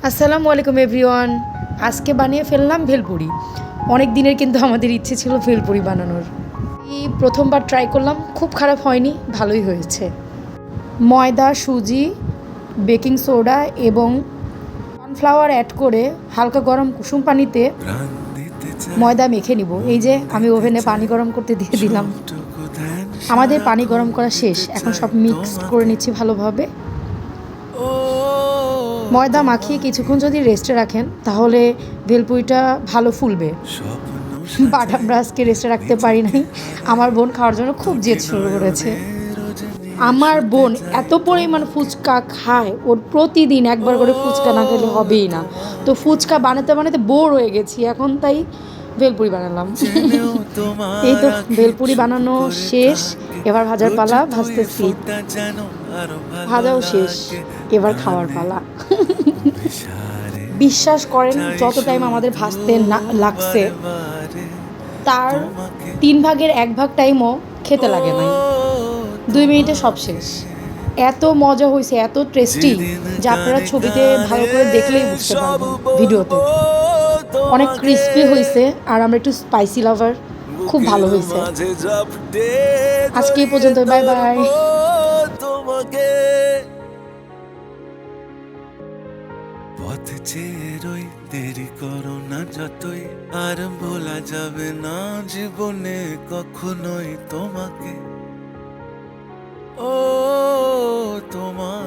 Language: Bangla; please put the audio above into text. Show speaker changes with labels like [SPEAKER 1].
[SPEAKER 1] আসসালামু আলাইকুম এভরিওয়ান। আজকে বানিয়ে ফেললাম ভেলপুরি। অনেক দিনের কিন্তু আমাদের ইচ্ছে ছিল ভেলপুরি বানানোর। এই প্রথমবার ট্রাই করলাম, খুব খারাপ হয়নি, ভালোই হয়েছে। ময়দা, সুজি, বেকিং সোডা এবং কর্নফ্লাওয়ার অ্যাড করে হালকা গরম কুসুম পানিতে ময়দা মেখে নিব। এই যে আমি ওভেনে পানি গরম করতে দিয়ে দিলাম। আমাদের পানি গরম করা শেষ, এখন সব মিক্স করে নিচ্ছি ভালোভাবে। ময়দা মাখিয়ে কিছুক্ষণ যদি রেস্টে রাখেন তাহলে ভেলপুরিটা ভালো ফুলবে। বাট আমরা আজকে রেস্টে রাখতে পারি নাই, আমার বোন খাওয়ার জন্য খুব জেদ শুরু করেছে। আমার বোন এত পরিমাণ ফুচকা খায়, ওর প্রতিদিন একবার করে ফুচকা না খেলে হবেই না। তো ফুচকা বানাতে বানাতে বোর হয়ে গেছি, এখন তাই ভেলপুরি বানালাম। এই তো ভেলপুরি বানানো শেষ, এবার ভাজার পালা। ভাজতেছি, ভাজাও শেষ, এবার খাওয়ার পালা। বিশ্বাস করেন, যত টাইম আমাদের ভাজতে না লাগছে তার 1/3 টাইমও খেতে লাগে নাই। 2 মিনিটে সব শেষ। এত মজা হয়েছে, এত টেস্টি যা আপনারা ছবিতে ভালো করে দেখলেই বুঝতে পারবেন, ভিডিওতে। অনেক ক্রিস্পি হয়েছে, আর আমরা একটু স্পাইসি লাভার, খুব ভালো হয়েছে। আজকে এই পর্যন্ত, বাই বাই।
[SPEAKER 2] পথ চেয়ে রই, দেরি করো না যতই, আর ভোলা যাবে না জীবনে কখনোই তোমাকে। ও তোমার